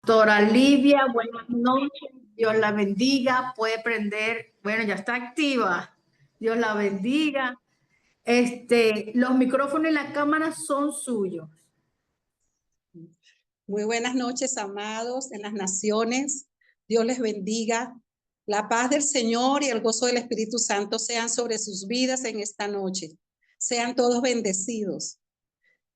Doctora Livia, buenas noches, Dios la bendiga, puede prender, bueno, ya está activa, Dios la bendiga. Los micrófonos y la cámara son suyos. Muy buenas noches, amados en las naciones. Dios les bendiga. La paz del Señor y el gozo del Espíritu Santo sean sobre sus vidas en esta noche. Sean todos bendecidos.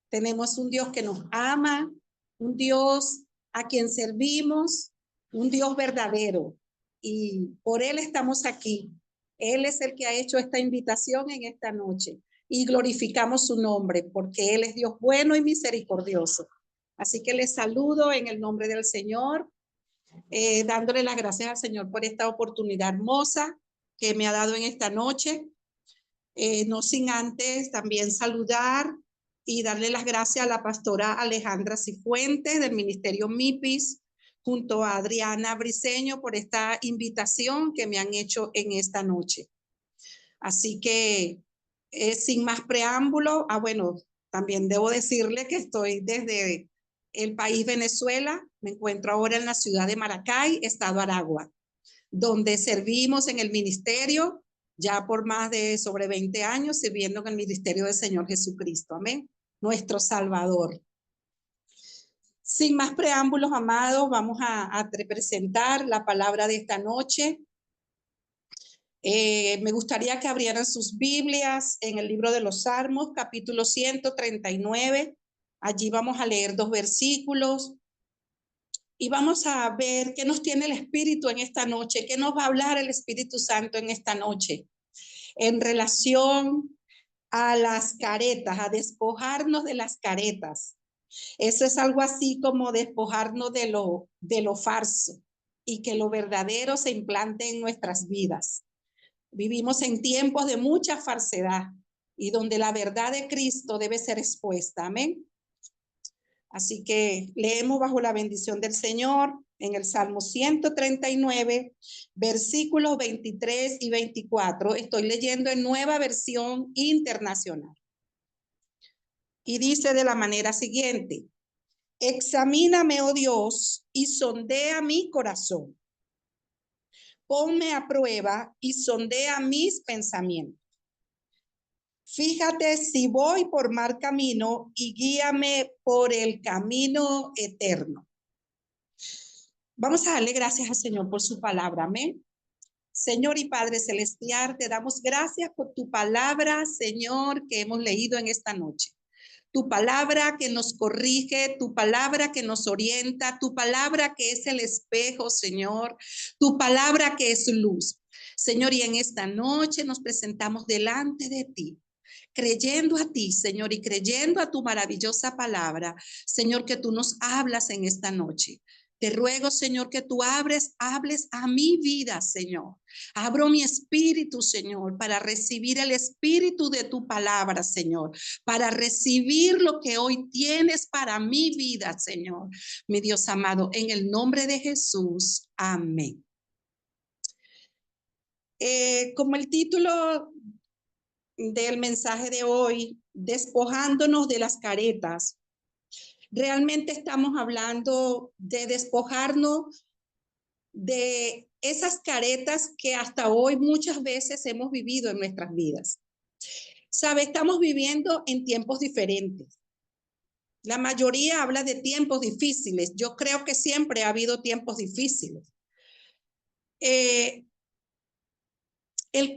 Tenemos un Dios que nos ama, un Dios a quien servimos, un Dios verdadero. Y por Él estamos aquí. Él es el que ha hecho esta invitación en esta noche. Y glorificamos su nombre porque Él es Dios bueno y misericordioso. Así que les saludo en el nombre del Señor, dándole las gracias al Señor por esta oportunidad hermosa que me ha dado en esta noche. No sin antes también saludar y darle las gracias a la pastora Alejandra Cifuentes del Ministerio MIPIS, junto a Adriana Briceño por esta invitación que me han hecho en esta noche. Así que sin más preámbulo, bueno, también debo decirle que estoy desde el país Venezuela, me encuentro ahora en la ciudad de Maracay, estado Aragua, donde servimos en el ministerio ya por más de sobre 20 años, sirviendo en el ministerio del Señor Jesucristo, amén, nuestro Salvador. Sin más preámbulos, amados, vamos a presentar la palabra de esta noche. Me gustaría que abrieran sus Biblias en el libro de los Salmos, capítulo 139. Allí vamos a leer 2 versículos y vamos a ver qué nos tiene el Espíritu en esta noche, qué nos va a hablar el Espíritu Santo en esta noche en relación a las caretas, a despojarnos de las caretas. Eso es algo así como despojarnos de lo falso y que lo verdadero se implante en nuestras vidas. Vivimos en tiempos de mucha falsedad y donde la verdad de Cristo debe ser expuesta. Amén. Así que leemos bajo la bendición del Señor en el Salmo 139, versículos 23 y 24. Estoy leyendo en Nueva Versión Internacional. Y dice de la manera siguiente: examíname, oh Dios, y sondea mi corazón. Ponme a prueba y sondea mis pensamientos. Fíjate si voy por mal camino y guíame por el camino eterno. Vamos a darle gracias al Señor por su palabra. Amén. Señor y Padre Celestial, te damos gracias por tu palabra, Señor, que hemos leído en esta noche. Tu palabra que nos corrige, tu palabra que nos orienta, tu palabra que es el espejo, Señor, tu palabra que es luz. Señor, y en esta noche nos presentamos delante de ti, creyendo a ti, Señor, y creyendo a tu maravillosa palabra, Señor, que tú nos hablas en esta noche. Te ruego, Señor, que tú hables a mi vida, Señor. Abro mi espíritu, Señor, para recibir el espíritu de tu palabra, Señor, para recibir lo que hoy tienes para mi vida, Señor. Mi Dios amado, en el nombre de Jesús. Amén. Como el título del mensaje de hoy, despojándonos de las caretas, realmente estamos hablando de despojarnos de esas caretas que hasta hoy muchas veces hemos vivido en nuestras vidas. Sabe, estamos viviendo en tiempos diferentes. La mayoría habla de tiempos difíciles. Yo creo que siempre ha habido tiempos difíciles. El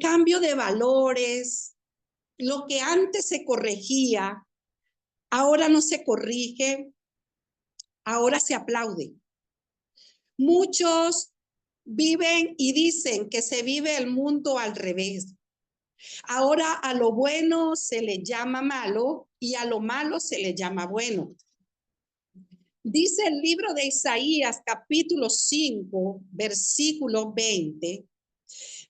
cambio de valores, lo que antes se corregía, ahora no se corrige, ahora se aplaude. Muchos viven y dicen que se vive el mundo al revés. Ahora a lo bueno se le llama malo y a lo malo se le llama bueno. Dice el libro de Isaías, capítulo 5, versículo 20.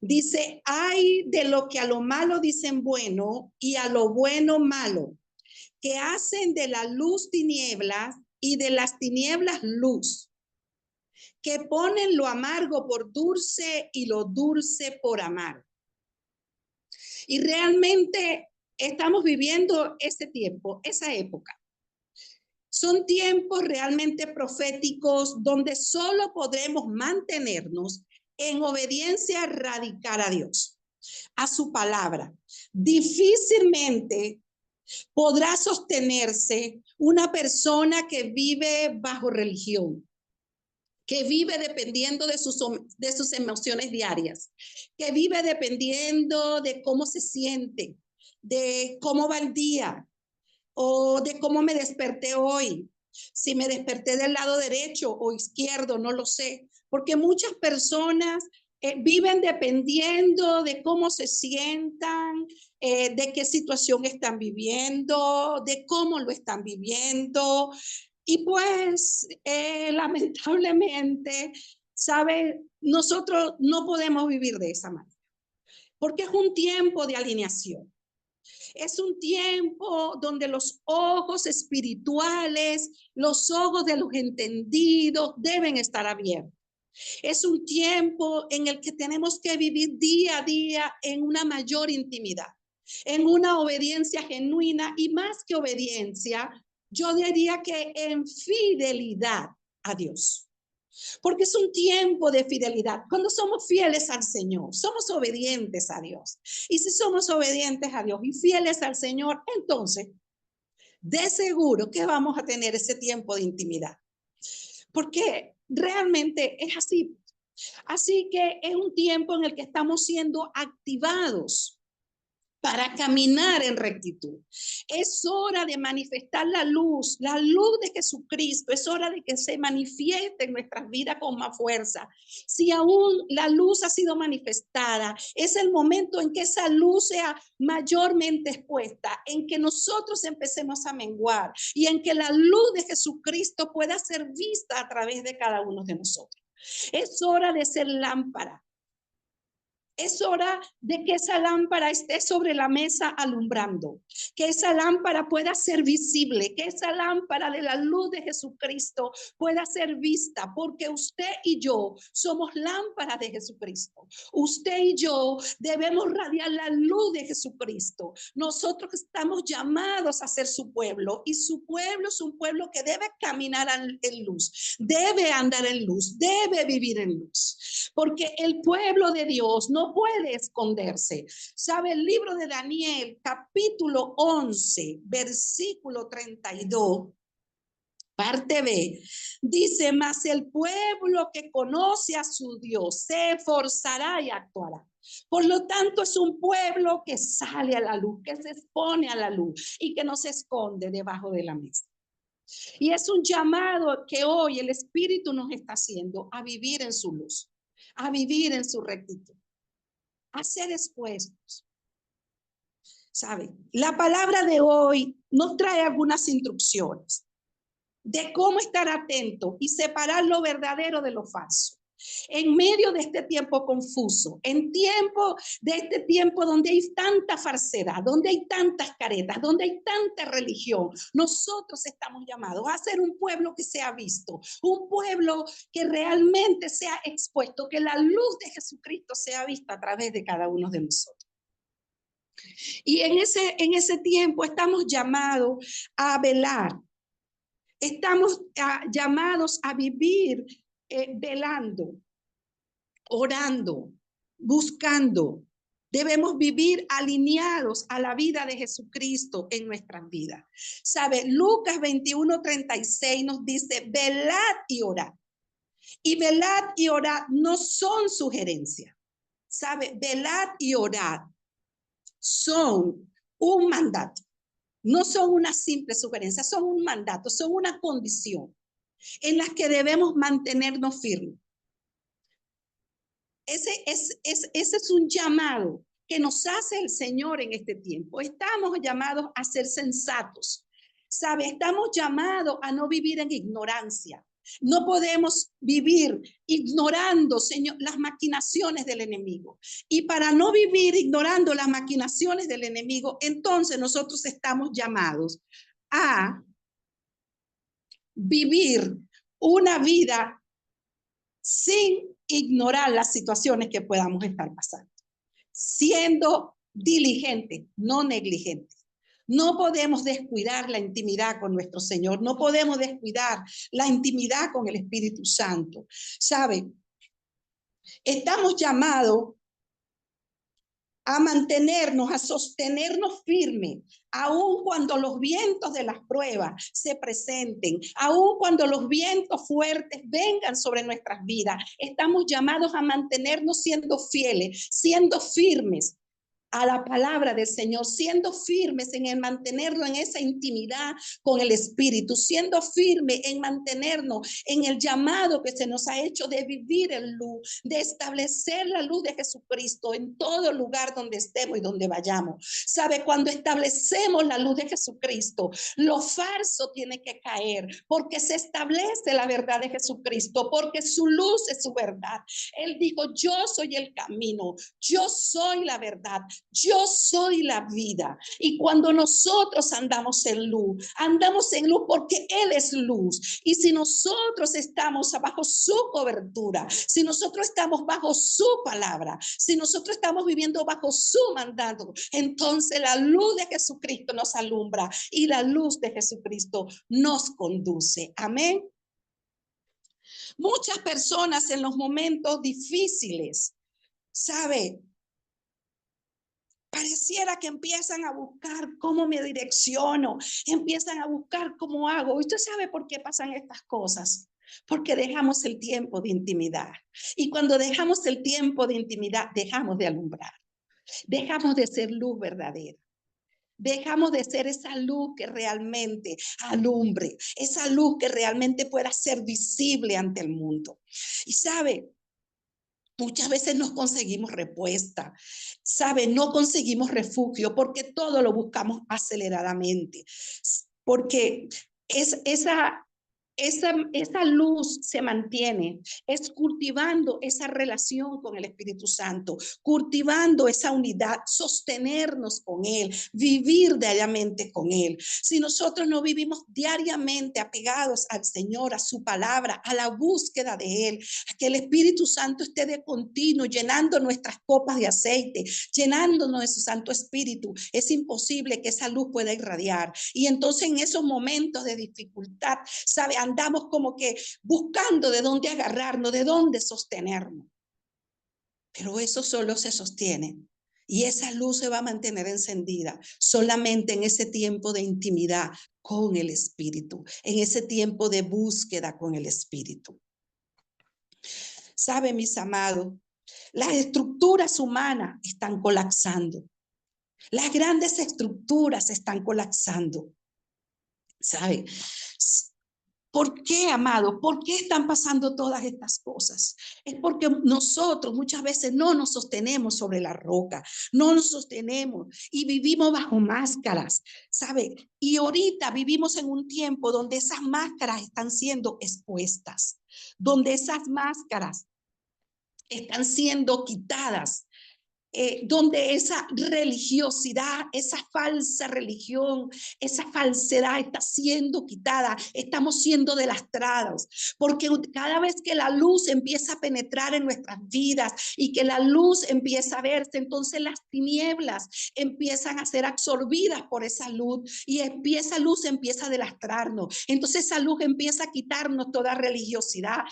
Dice, ay de lo que a lo malo dicen bueno y a lo bueno malo, que hacen de la luz tinieblas y de las tinieblas luz, que ponen lo amargo por dulce y lo dulce por amargo. Y realmente estamos viviendo ese tiempo, esa época. Son tiempos realmente proféticos donde solo podremos mantenernos en obediencia radical a Dios, a su palabra. Difícilmente podrá sostenerse una persona que vive bajo religión, que vive dependiendo de sus emociones diarias, que vive dependiendo de cómo se siente, de cómo va el día o de cómo me desperté hoy. Si me desperté del lado derecho o izquierdo, no lo sé, porque muchas personas viven dependiendo de cómo se sientan, de qué situación están viviendo, de cómo lo están viviendo. Y pues, lamentablemente, ¿sabe? Nosotros no podemos vivir de esa manera, porque es un tiempo de alineación. Es un tiempo donde los ojos espirituales, los ojos de los entendidos deben estar abiertos. Es un tiempo en el que tenemos que vivir día a día en una mayor intimidad, en una obediencia genuina y más que obediencia, yo diría que en fidelidad a Dios. Porque es un tiempo de fidelidad. Cuando somos fieles al Señor, somos obedientes a Dios. Y si somos obedientes a Dios y fieles al Señor, entonces, de seguro que vamos a tener ese tiempo de intimidad. Porque realmente es así. Así que es un tiempo en el que estamos siendo activados para caminar en rectitud. Es hora de manifestar la luz de Jesucristo. Es hora de que se manifieste en nuestras vidas con más fuerza. Si aún la luz ha sido manifestada, es el momento en que esa luz sea mayormente expuesta, en que nosotros empecemos a menguar y en que la luz de Jesucristo pueda ser vista a través de cada uno de nosotros. Es hora de ser lámpara. Es hora de que esa lámpara esté sobre la mesa alumbrando, que esa lámpara pueda ser visible, que esa lámpara de la luz de Jesucristo pueda ser vista, porque usted y yo somos lámparas de Jesucristo. Usted y yo debemos radiar la luz de Jesucristo. Nosotros estamos llamados a ser su pueblo, y su pueblo es un pueblo que debe caminar en luz, debe andar en luz, debe vivir en luz, porque el pueblo de Dios no puede esconderse. ¿Sabe? El libro de Daniel, capítulo 11, versículo 32, parte B, dice: mas el pueblo que conoce a su Dios se esforzará y actuará. Por lo tanto, es un pueblo que sale a la luz, que se expone a la luz y que no se esconde debajo de la mesa. Y es un llamado que hoy el Espíritu nos está haciendo a vivir en su luz, a vivir en su rectitud, a ser expuestos. ¿Sabe? La palabra de hoy nos trae algunas instrucciones de cómo estar atento y separar lo verdadero de lo falso. En medio de este tiempo confuso, en tiempo de este tiempo donde hay tanta falsedad, donde hay tantas caretas, donde hay tanta religión, nosotros estamos llamados a ser un pueblo que sea visto, un pueblo que realmente sea expuesto, que la luz de Jesucristo sea vista a través de cada uno de nosotros. Y en ese tiempo estamos llamados a velar, estamos llamados a vivir velando, orando, buscando. Debemos vivir alineados a la vida de Jesucristo en nuestras vidas. ¿Sabe? Lucas 21:36 nos dice: velad y orad. Y velad y orad no son sugerencias. ¿Sabe? Velad y orad son un mandato. No son una simple sugerencia, son un mandato, son una condición en la que debemos mantenernos firmes. Ese es un llamado que nos hace el Señor en este tiempo. Estamos llamados a ser sensatos. ¿Sabe? Estamos llamados a no vivir en ignorancia. No podemos vivir ignorando, Señor, las maquinaciones del enemigo. Y para no vivir ignorando las maquinaciones del enemigo, entonces nosotros estamos llamados a vivir una vida sin ignorar las situaciones que podamos estar pasando, siendo diligentes, no negligentes. No podemos descuidar la intimidad con nuestro Señor. No podemos descuidar la intimidad con el Espíritu Santo. ¿Sabe? Estamos llamados a mantenernos, a sostenernos firmes, aun cuando los vientos de las pruebas se presenten, aun cuando los vientos fuertes vengan sobre nuestras vidas. Estamos llamados a mantenernos siendo fieles, siendo firmes a la palabra del Señor, siendo firmes en el mantenerlo en esa intimidad con el Espíritu, siendo firmes en mantenernos en el llamado que se nos ha hecho de vivir en luz, de establecer la luz de Jesucristo en todo lugar donde estemos y donde vayamos. ¿Sabe? Cuando establecemos la luz de Jesucristo, lo falso tiene que caer, porque se establece la verdad de Jesucristo, porque su luz es su verdad. Él dijo, yo soy el camino, yo soy la verdad, yo soy la vida. Y cuando nosotros andamos en luz porque Él es luz. Y si nosotros estamos bajo su cobertura, si nosotros estamos bajo su palabra, si nosotros estamos viviendo bajo su mandato, entonces la luz de Jesucristo nos alumbra y la luz de Jesucristo nos conduce. Amén. Muchas personas en los momentos difíciles, ¿sabe? Pareciera que empiezan a buscar cómo me direcciono, empiezan a buscar cómo hago. ¿Usted sabe por qué pasan estas cosas? Porque dejamos el tiempo de intimidad. Y cuando dejamos el tiempo de intimidad, dejamos de alumbrar. Dejamos de ser luz verdadera. Dejamos de ser esa luz que realmente alumbre, esa luz que realmente pueda ser visible ante el mundo. Y sabe, muchas veces no conseguimos respuesta, ¿sabe? No conseguimos refugio porque todo lo buscamos aceleradamente, porque esa luz se mantiene, es cultivando esa relación con el Espíritu Santo, cultivando esa unidad, sostenernos con Él, vivir diariamente con Él. Si nosotros no vivimos diariamente apegados al Señor, a su palabra, a la búsqueda de Él, a que el Espíritu Santo esté de continuo llenando nuestras copas de aceite, llenándonos de su Santo Espíritu, es imposible que esa luz pueda irradiar. Y entonces en esos momentos de dificultad, ¿sabe? Andamos como que buscando de dónde agarrarnos, de dónde sostenernos. Pero eso solo se sostiene y esa luz se va a mantener encendida solamente en ese tiempo de intimidad con el Espíritu, en ese tiempo de búsqueda con el Espíritu. ¿Sabe, mis amados? Las estructuras humanas están colapsando. Las grandes estructuras están colapsando. ¿Sabe? ¿Por qué, amado? ¿Por qué están pasando todas estas cosas? Es porque nosotros muchas veces no nos sostenemos sobre la roca, no nos sostenemos y vivimos bajo máscaras, ¿sabe? Y ahorita vivimos en un tiempo donde esas máscaras están siendo expuestas, donde esas máscaras están siendo quitadas. Donde esa religiosidad, esa falsa religión, esa falsedad está siendo quitada, estamos siendo delastrados, porque cada vez que la luz empieza a penetrar en nuestras vidas y que la luz empieza a verse, entonces las tinieblas empiezan a ser absorbidas por esa luz y esa luz empieza a delastrarnos, entonces esa luz empieza a quitarnos toda religiosidad,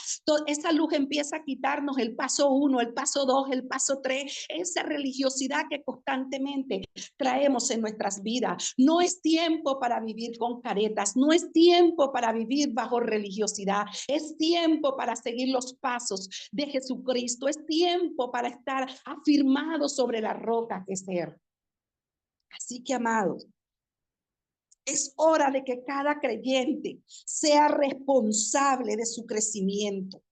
esa luz empieza a quitarnos el paso 1, el paso 2, el paso 3, esa religiosidad que constantemente traemos en nuestras vidas. No es tiempo para vivir con caretas, no es tiempo para vivir bajo religiosidad, es tiempo para seguir los pasos de Jesucristo, es tiempo para estar afirmado sobre la roca que es Él. Así que, amados, es hora de que cada creyente sea responsable de su crecimiento.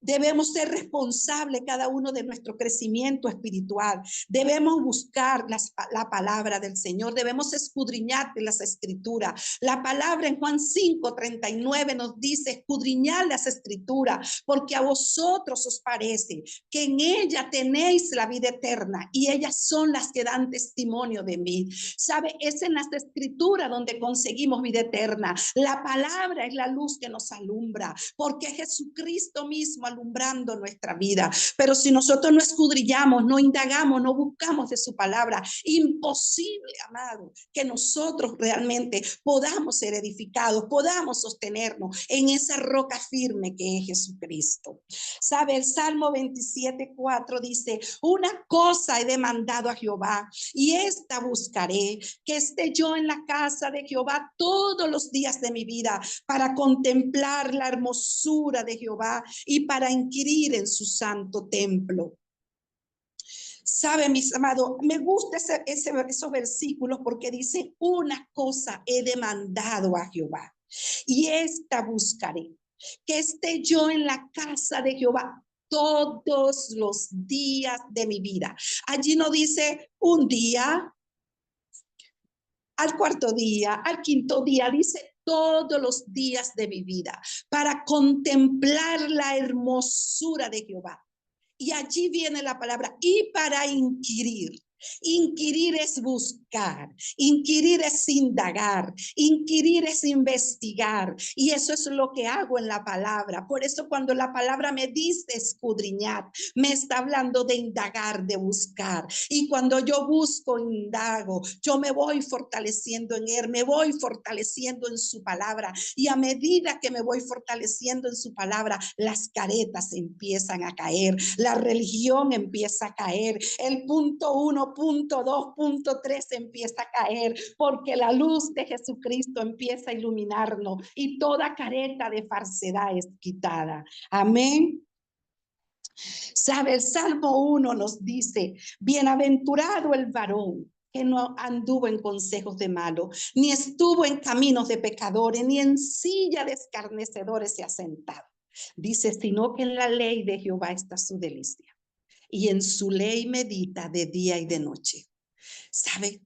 Debemos ser responsables cada uno de nuestro crecimiento espiritual. Debemos buscar la palabra del Señor. Debemos escudriñar de las escrituras. La palabra en Juan 5:39 nos dice, escudriñar las escrituras, porque a vosotros os parece que en ella tenéis la vida eterna y ellas son las que dan testimonio de mí. ¿Sabe? Es en las escrituras donde conseguimos vida eterna. La palabra es la luz que nos alumbra, porque Jesucristo mismo alumbrando nuestra vida. Pero si nosotros no escudriñamos, no indagamos, no buscamos de su palabra, imposible, amado, que nosotros realmente podamos ser edificados, podamos sostenernos en esa roca firme que es Jesucristo. ¿Sabe? El Salmo 27:4 dice: una cosa he demandado a Jehová y esta buscaré, que esté yo en la casa de Jehová todos los días de mi vida, para contemplar la hermosura de Jehová y para inquirir en su santo templo. Sabe, mis amados, me gusta esos versículos porque dicen: una cosa he demandado a Jehová y esta buscaré, que esté yo en la casa de Jehová todos los días de mi vida. Allí no dice un día, al cuarto día, al quinto día, dice todos los días de mi vida, para contemplar la hermosura de Jehová. Y allí viene la palabra, y para inquirir. Inquirir es buscar, inquirir es indagar, inquirir es investigar. Y eso es lo que hago en la palabra. Por eso cuando la palabra me dice escudriñar, me está hablando de indagar, de buscar. Y cuando yo busco, indago, yo me voy fortaleciendo en él, me voy fortaleciendo en su palabra. Y a medida que me voy fortaleciendo en su palabra, las caretas empiezan a caer, la religión empieza a caer, el punto 1, punto 2, punto 3 empieza a caer, porque la luz de Jesucristo empieza a iluminarnos y toda careta de falsedad es quitada. Amén. ¿Sabe? El Salmo 1 nos dice: bienaventurado el varón que no anduvo en consejos de malo, ni estuvo en caminos de pecadores, ni en silla de escarnecedores se ha sentado. Dice: sino que en la ley de Jehová está su delicia, y en su ley medita de día y de noche. ¿Sabe?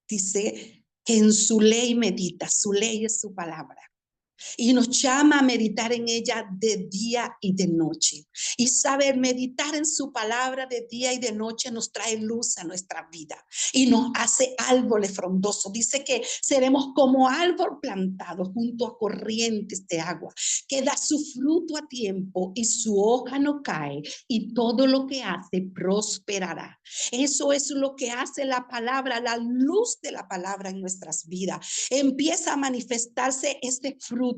Dice que en su ley medita, su ley es su palabra. Y nos llama a meditar en ella de día y de noche. Y saber meditar en su palabra de día y de noche nos trae luz a nuestra vida y nos hace árboles frondosos. Dice que seremos como árbol plantado junto a corrientes de agua, que da su fruto a tiempo y su hoja no cae, y todo lo que hace prosperará. Eso es lo que hace la palabra, la luz de la palabra en nuestras vidas. Empieza a manifestarse este fruto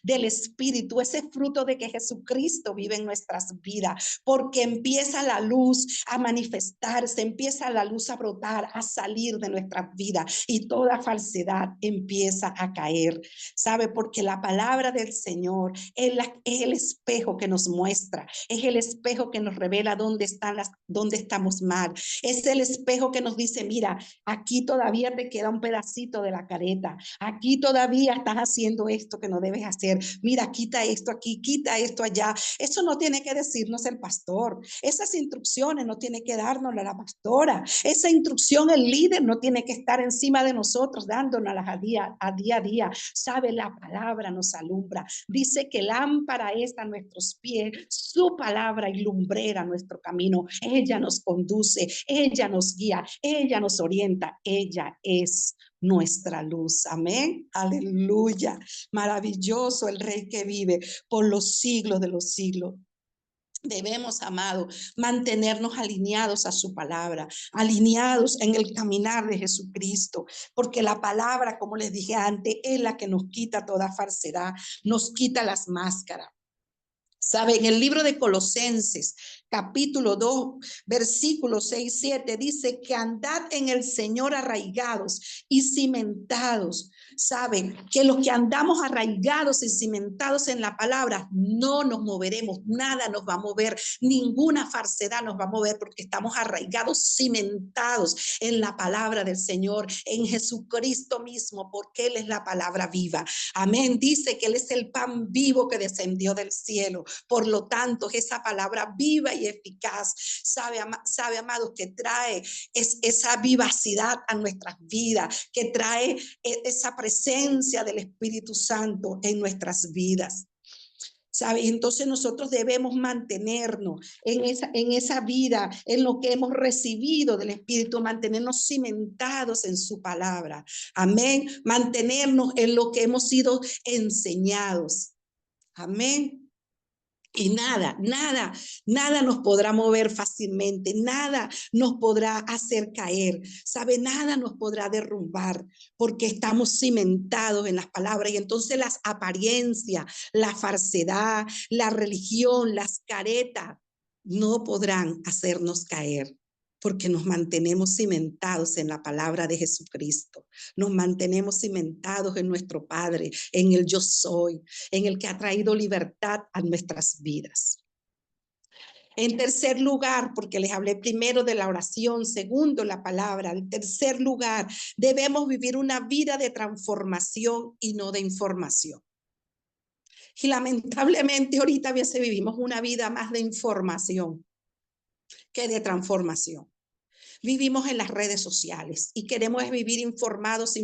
del Espíritu, ese fruto de que Jesucristo vive en nuestras vidas, porque empieza la luz a manifestarse, empieza la luz a brotar, a salir de nuestras vidas, y toda falsedad empieza a caer. ¿Sabe? Porque la palabra del Señor es el espejo que nos muestra, es el espejo que nos revela dónde estamos mal, es el espejo que nos dice: mira, aquí todavía te queda un pedacito de la careta, aquí todavía estás haciendo esto que no debes hacer, mira, quita esto aquí, quita esto allá. Eso no tiene que decirnos el pastor, esas instrucciones no tiene que darnos la pastora, esa instrucción el líder no tiene que estar encima de nosotros dándonos a día a día. Sabe, la palabra nos alumbra. Dice que lámpara es a nuestros pies su palabra y lumbrera nuestro camino. Ella nos conduce, ella nos guía, ella nos orienta, ella es nuestra luz. Amén. Aleluya. Maravilloso el Rey que vive por los siglos de los siglos. Debemos, amado, mantenernos alineados a su palabra, alineados en el caminar de Jesucristo, porque la palabra, como les dije antes, es la que nos quita toda falsedad, nos quita las máscaras. ¿Sabe? En el libro de Colosenses, capítulo 2, versículos 6 y 7, dice que andad en el Señor arraigados y cimentados. ¿Saben? Que los que andamos arraigados y cimentados en la palabra no nos moveremos, nada nos va a mover, ninguna falsedad nos va a mover, porque estamos arraigados, cimentados en la palabra del Señor, en Jesucristo mismo, porque Él es la palabra viva. Amén. Dice que Él es el pan vivo que descendió del cielo. Por lo tanto, esa palabra viva y eficaz, sabe, amados, que trae esa vivacidad a nuestras vidas, que trae esa presencia del Espíritu Santo en nuestras vidas. ¿Sabe? Entonces nosotros debemos mantenernos en esa vida, en lo que hemos recibido del Espíritu, mantenernos cimentados en su palabra. Amén. Mantenernos en lo que hemos sido enseñados. Amén. Y nada nos podrá mover fácilmente, nada nos podrá hacer caer, ¿sabe? Nada nos podrá derrumbar porque estamos cimentados en las palabras. Y entonces las apariencias, la falsedad, la religión, las caretas no podrán hacernos caer, porque nos mantenemos cimentados en la palabra de Jesucristo, nos mantenemos cimentados en nuestro Padre, en el yo soy, en el que ha traído libertad a nuestras vidas. En tercer lugar, porque les hablé primero de la oración, segundo la palabra, en tercer lugar, debemos vivir una vida de transformación y no de información. Y lamentablemente ahorita a veces vivimos una vida más de información que de transformación. Vivimos en las redes sociales y queremos vivir informados.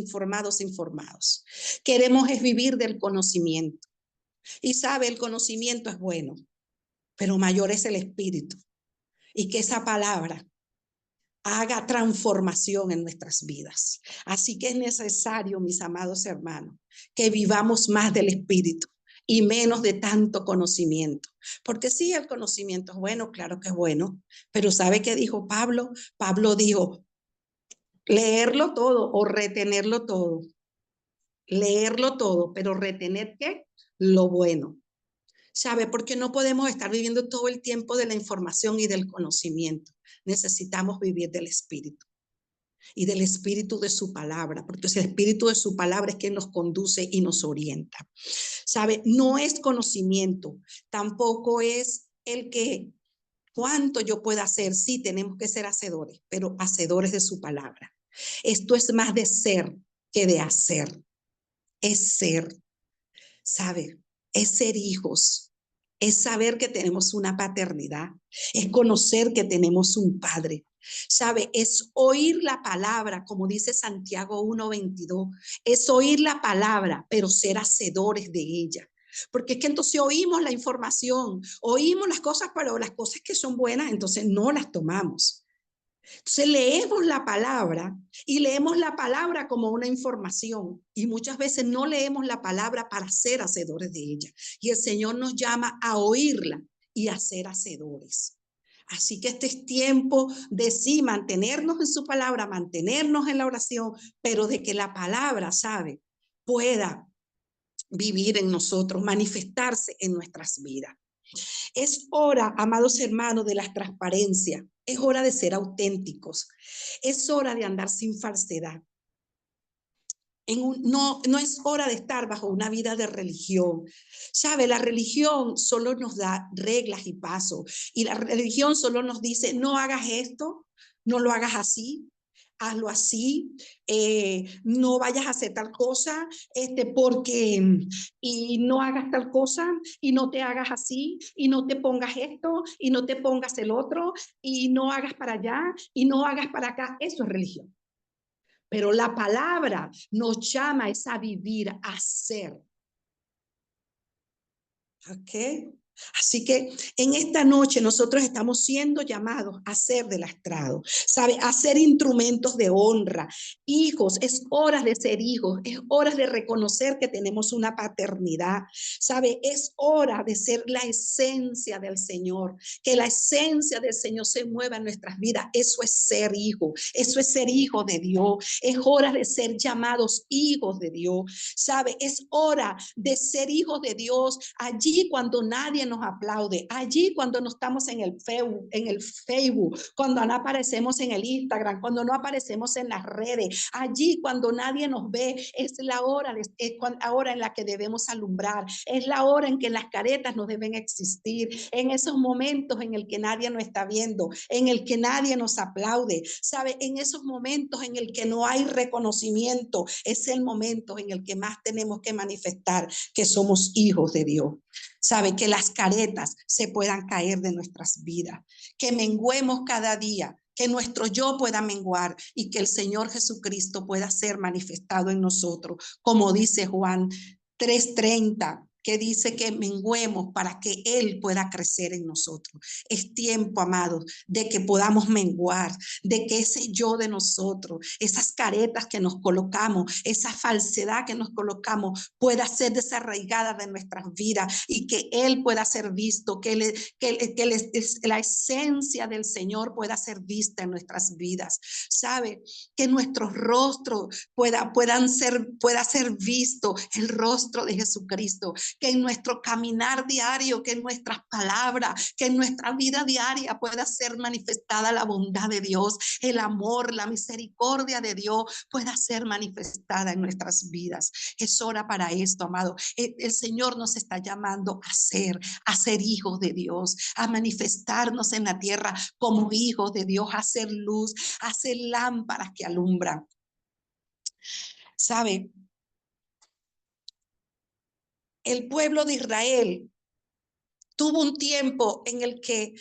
Queremos vivir del conocimiento. Y sabe, el conocimiento es bueno, pero mayor es el espíritu. Y que esa palabra haga transformación en nuestras vidas. Así que es necesario, mis amados hermanos, que vivamos más del espíritu y menos de tanto conocimiento. Porque sí, el conocimiento es bueno, claro que es bueno, pero ¿sabe qué dijo Pablo? Pablo dijo, leerlo todo o retenerlo todo. Leerlo todo, pero retener ¿qué? Lo bueno. ¿Sabe? Porque no podemos estar viviendo todo el tiempo de la información y del conocimiento. Necesitamos vivir del espíritu y del espíritu de su palabra, porque ese espíritu de su palabra es quien nos conduce y nos orienta. ¿Sabe? No es conocimiento, tampoco es el que cuánto yo pueda hacer. Sí, tenemos que ser hacedores, pero hacedores de su palabra. Esto es más de ser que de hacer. Es ser, ¿sabe? Es ser hijos. Es saber que tenemos una paternidad. Es conocer que tenemos un padre. ¿Sabe? Es oír la palabra, como dice Santiago 1:22. Es oír la palabra, pero ser hacedores de ella. Porque es que entonces oímos la información, oímos las cosas, pero las cosas que son buenas, entonces no las tomamos. Entonces leemos la palabra y leemos la palabra como una información y muchas veces no leemos la palabra para ser hacedores de ella. Y el Señor nos llama a oírla y a ser hacedores. Así que este es tiempo de sí mantenernos en su palabra, mantenernos en la oración, pero de que la palabra, ¿sabe?, pueda vivir en nosotros, manifestarse en nuestras vidas. Es hora, amados hermanos, de la transparencia. Es hora de ser auténticos. Es hora de andar sin falsedad. No es hora de estar bajo una vida de religión. ¿Sabe? La religión solo nos da reglas y pasos. Y la religión solo nos dice, no hagas esto, no lo hagas así, hazlo así, no vayas a hacer tal cosa, porque, y no hagas tal cosa, y no te hagas así, y no te pongas esto, y no te pongas el otro, y no hagas para allá, y no hagas para acá. Eso es religión. Pero la palabra nos llama a vivir, a ser. ¿Ok? Así que en esta noche nosotros estamos siendo llamados a ser del estrado, ¿sabe? A ser instrumentos de honra. Hijos, es hora de ser hijos, es hora de reconocer que tenemos una paternidad, ¿sabe? Es hora de ser la esencia del Señor, que la esencia del Señor se mueva en nuestras vidas. Eso es ser hijo, eso es ser hijo de Dios. Es hora de ser llamados hijos de Dios, ¿sabe? Es hora de ser hijos de Dios allí cuando nadie nos aplaude, allí cuando no estamos en el Facebook, cuando no aparecemos en el Instagram, cuando no aparecemos en las redes, allí cuando nadie nos ve. Es la hora, hora en la que debemos alumbrar, es la hora en que las caretas no deben existir, en esos momentos en el que nadie nos está viendo, en el que nadie nos aplaude, ¿sabe? En esos momentos en el que no hay reconocimiento, es el momento en el que más tenemos que manifestar que somos hijos de Dios. ¿Sabe? Que las caretas se puedan caer de nuestras vidas, que menguemos cada día, que nuestro yo pueda menguar y que el Señor Jesucristo pueda ser manifestado en nosotros, como dice Juan 3:30, que dice que menguemos para que Él pueda crecer en nosotros. Es tiempo, amados, de que podamos menguar, de que ese yo de nosotros, esas caretas que nos colocamos, esa falsedad que nos colocamos, pueda ser desarraigada de nuestras vidas y que Él pueda ser visto, la esencia del Señor pueda ser vista en nuestras vidas. ¿Sabe? Que nuestros rostros pueda ser visto el rostro de Jesucristo, que en nuestro caminar diario, que en nuestras palabras, que en nuestra vida diaria pueda ser manifestada la bondad de Dios, el amor, la misericordia de Dios pueda ser manifestada en nuestras vidas. Es hora para esto, amado. El Señor nos está llamando a ser hijos de Dios, a manifestarnos en la tierra como hijos de Dios, a hacer luz, a hacer lámparas que alumbran. ¿Sabe? El pueblo de Israel tuvo un tiempo en el que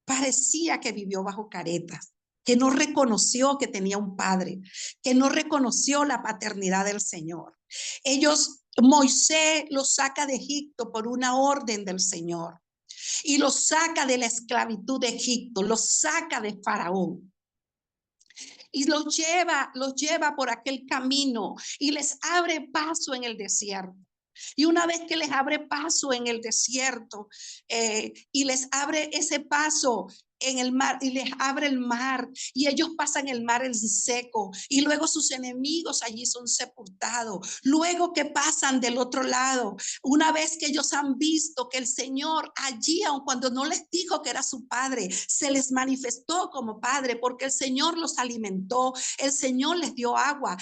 parecía que vivió bajo caretas, que no reconoció que tenía un padre, que no reconoció la paternidad del Señor. Moisés los saca de Egipto por una orden del Señor y los saca de la esclavitud de Egipto, los saca de Faraón. Y los lleva por aquel camino y les abre paso en el desierto. Y una vez que les abre paso en el desierto y les abre ese paso en el mar y les abre el mar y ellos pasan el mar en seco y luego sus enemigos allí son sepultados. Luego que pasan del otro lado, una vez que ellos han visto que el Señor allí, aun cuando no les dijo que era su padre, se les manifestó como padre porque el Señor los alimentó, el Señor les dio agua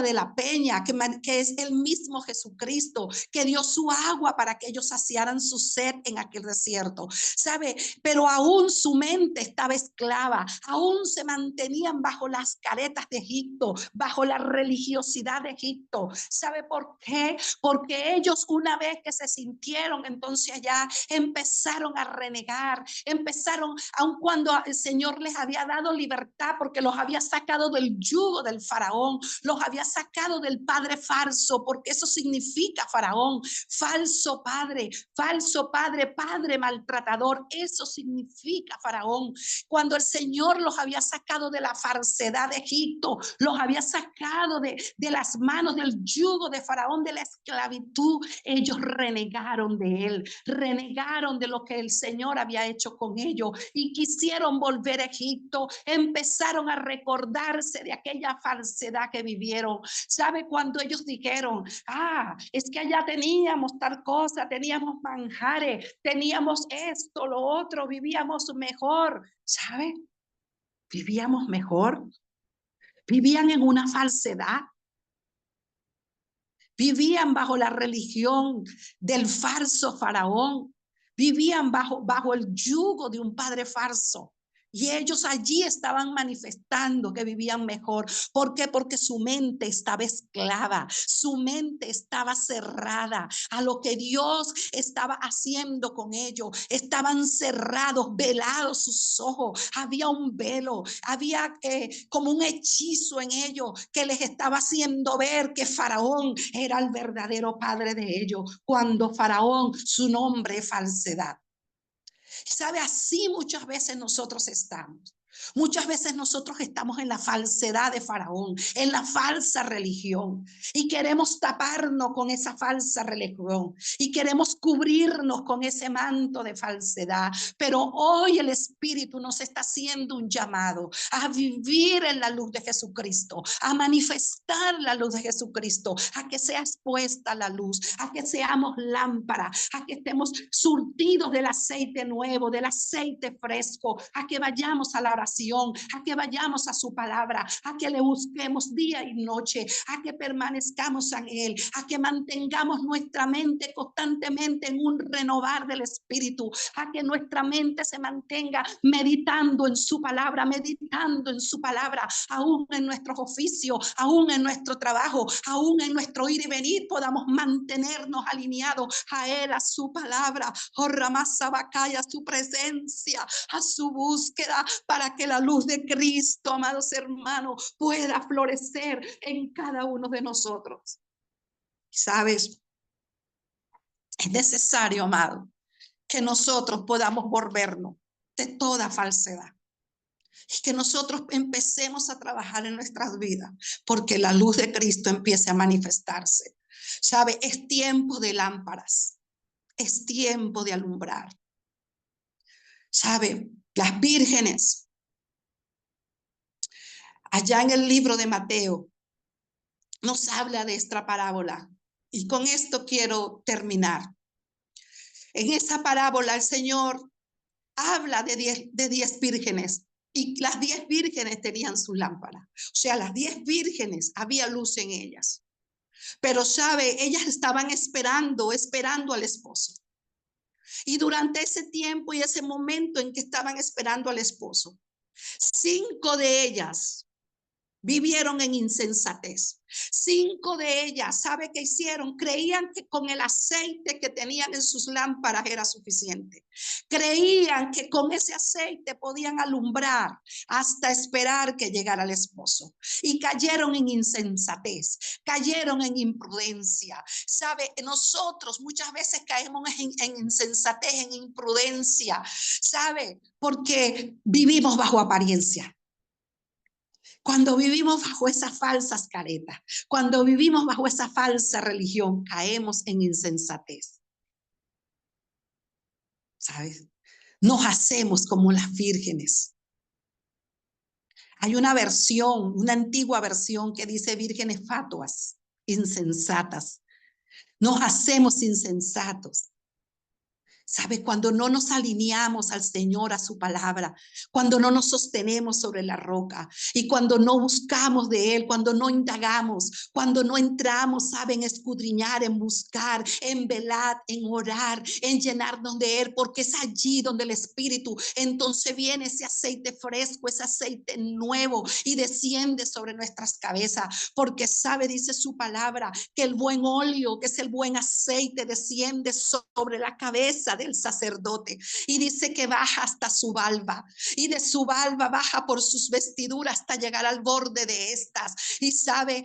de la peña, que es el mismo Jesucristo, que dio su agua para que ellos saciaran su sed en aquel desierto. ¿Sabe? Pero aún su mente estaba esclava, aún se mantenían bajo las caretas de Egipto, bajo la religiosidad de Egipto. ¿Sabe por qué? Porque ellos, una vez que se sintieron, entonces ya empezaron a renegar, aun cuando el Señor les había dado libertad, porque los había sacado del yugo del faraón, los había sacado del padre falso, porque eso significa faraón, falso padre, padre maltratador, eso significa faraón. Cuando el Señor los había sacado de la falsedad de Egipto, los había sacado de las manos del yugo de faraón, de la esclavitud, ellos renegaron de él, renegaron de lo que el Señor había hecho con ellos y quisieron volver a Egipto, empezaron a recordarse de aquella falsedad que vivieron. ¿Sabe? Cuando ellos dijeron, es que allá teníamos tal cosa, teníamos manjares, teníamos esto, lo otro, vivíamos mejor. ¿Sabe? Vivíamos mejor. Vivían en una falsedad. Vivían bajo la religión del falso faraón. Vivían bajo el yugo de un padre falso. Y ellos allí estaban manifestando que vivían mejor. ¿Por qué? Porque su mente estaba esclava, su mente estaba cerrada a lo que Dios estaba haciendo con ellos. Estaban cerrados, velados sus ojos. Había un velo, había como un hechizo en ellos que les estaba haciendo ver que Faraón era el verdadero padre de ellos, cuando Faraón, su nombre es falsedad. ¿Sabe? Así muchas veces nosotros estamos. Muchas veces nosotros estamos en la falsedad de Faraón, en la falsa religión, y queremos taparnos con esa falsa religión y queremos cubrirnos con ese manto de falsedad. Pero hoy el Espíritu nos está haciendo un llamado a vivir en la luz de Jesucristo, a manifestar la luz de Jesucristo, a que sea expuesta la luz, a que seamos lámparas, a que estemos surtidos del aceite nuevo, del aceite fresco, a que vayamos a la oración, a que vayamos a su palabra, a que le busquemos día y noche, a que permanezcamos en él, a que mantengamos nuestra mente constantemente en un renovar del espíritu, a que nuestra mente se mantenga meditando en su palabra, aún en nuestros oficios, aún en nuestro trabajo, aún en nuestro ir y venir, podamos mantenernos alineados a él, a su palabra, a su presencia, a su búsqueda, para que la luz de Cristo, amados hermanos, pueda florecer en cada uno de nosotros. ¿Sabes? Es necesario, amado, que nosotros podamos volvernos de toda falsedad. Y que nosotros empecemos a trabajar en nuestras vidas, porque la luz de Cristo empiece a manifestarse. ¿Sabe? Es tiempo de lámparas, es tiempo de alumbrar. ¿Sabe? Las vírgenes, allá en el libro de Mateo, nos habla de esta parábola. Y con esto quiero terminar. En esa parábola el Señor habla de 10 vírgenes. Y las 10 vírgenes tenían sus lámparas. O sea, las 10 vírgenes, había luz en ellas. Pero sabe, ellas estaban esperando al esposo. Y durante ese tiempo y ese momento en que estaban esperando al esposo, 5 de ellas vivieron en insensatez. 5 de ellas, ¿sabe qué hicieron? Creían que con el aceite que tenían en sus lámparas era suficiente. Creían que con ese aceite podían alumbrar hasta esperar que llegara el esposo. Y cayeron en insensatez, cayeron en imprudencia. ¿Sabe? Nosotros muchas veces caemos en insensatez, en imprudencia. ¿Sabe? Porque vivimos bajo apariencia. Cuando vivimos bajo esas falsas caretas, cuando vivimos bajo esa falsa religión, caemos en insensatez. ¿Sabes? Nos hacemos como las vírgenes. Hay una versión, una antigua versión que dice vírgenes fatuas, insensatas. Nos hacemos insensatos. ¿Sabe? Cuando no nos alineamos al Señor, a su palabra, cuando no nos sostenemos sobre la roca y cuando no buscamos de Él, cuando no indagamos, cuando no entramos, ¿saben? Escudriñar, en buscar, en velar, en orar, en llenarnos de Él, porque es allí donde el Espíritu, entonces viene ese aceite fresco, ese aceite nuevo y desciende sobre nuestras cabezas, porque sabe, dice su palabra, que el buen óleo, que es el buen aceite, desciende sobre la cabeza del sacerdote y dice que baja hasta su valva y de su valva baja por sus vestiduras hasta llegar al borde de estas. Y sabe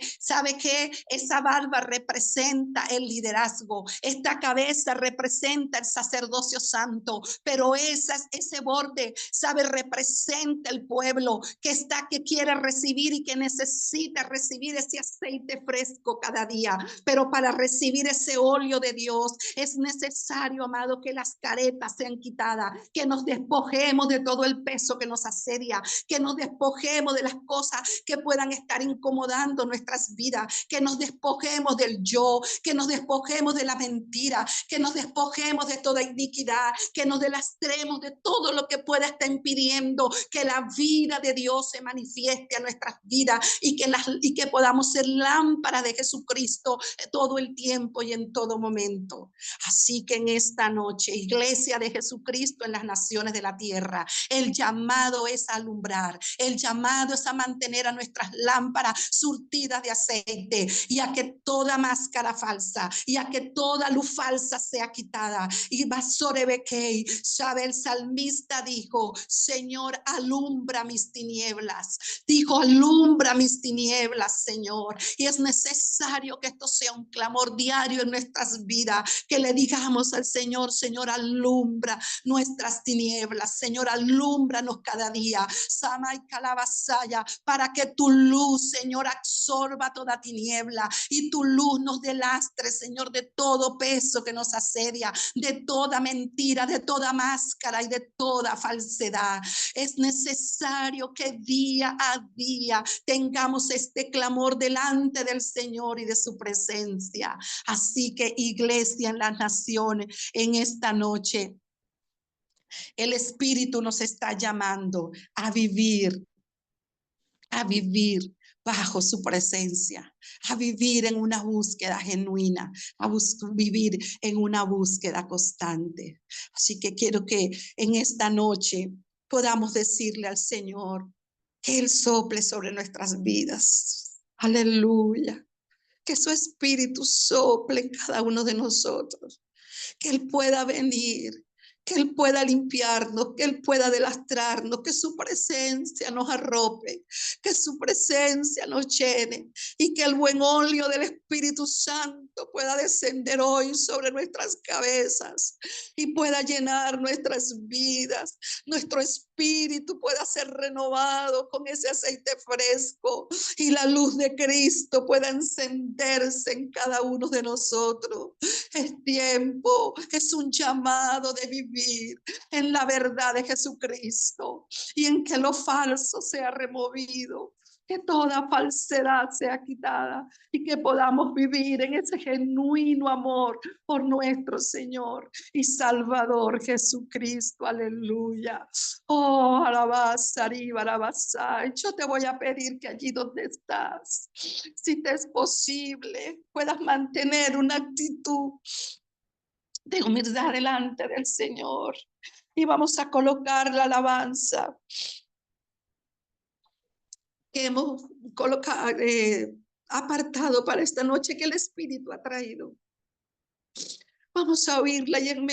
que esa valva representa el liderazgo, esta cabeza representa el sacerdocio santo, pero ese borde, sabe, representa el pueblo que quiere recibir y que necesita recibir ese aceite fresco cada día. Pero para recibir ese óleo de Dios es necesario, amado, que las caretas sean quitadas, que nos despojemos de todo el peso que nos asedia, que nos despojemos de las cosas que puedan estar incomodando nuestras vidas, que nos despojemos del yo, que nos despojemos de la mentira, que nos despojemos de toda iniquidad, que nos delastremos de todo lo que pueda estar impidiendo que la vida de Dios se manifieste a nuestras vidas y que podamos ser lámparas de Jesucristo todo el tiempo y en todo momento. Así que en esta noche, Iglesia de Jesucristo en las naciones de la tierra, el llamado es a alumbrar, el llamado es a mantener a nuestras lámparas surtidas de aceite y a que toda máscara falsa y a que toda luz falsa sea quitada. Y Basorebekei, sabe, el salmista dijo, Señor, alumbra mis tinieblas. Dijo, alumbra mis tinieblas, Señor. Y es necesario que esto sea un clamor diario en nuestras vidas, que le digamos al Señor, Señor, alumbra nuestras tinieblas, Señor, alúmbranos cada día, Sama y Calabasaya, para que tu luz, Señor, absorba toda tiniebla y tu luz nos delastre, Señor, de todo peso que nos asedia, de toda mentira, de toda máscara y de toda falsedad. Es necesario que día a día tengamos este clamor delante del Señor y de su presencia. Así que, Iglesia en las naciones, en esta noche, el Espíritu nos está llamando a vivir bajo su presencia, a vivir en una búsqueda genuina, a vivir en una búsqueda constante. Así que quiero que en esta noche podamos decirle al Señor que Él sople sobre nuestras vidas. Aleluya. Que su Espíritu sople en cada uno de nosotros. Que Él pueda venir que Él pueda limpiarnos, que Él pueda delastrarnos, que su presencia nos arrope, que su presencia nos llene y que el buen óleo del Espíritu Santo pueda descender hoy sobre nuestras cabezas y pueda llenar nuestras vidas. Nuestro espíritu pueda ser renovado con ese aceite fresco y la luz de Cristo pueda encenderse en cada uno de nosotros. Es tiempo, es un llamado de vivir en la verdad de Jesucristo y en que lo falso sea removido, que toda falsedad sea quitada y que podamos vivir en ese genuino amor por nuestro Señor y Salvador Jesucristo. Aleluya. Oh, alabanza, arriba, alabanza. Yo te voy a pedir que allí donde estás, si te es posible, puedas mantener una actitud de humildad delante del Señor. Y vamos a colocar la alabanza que hemos colocado, apartado para esta noche, que el Espíritu ha traído. Vamos a oírla y en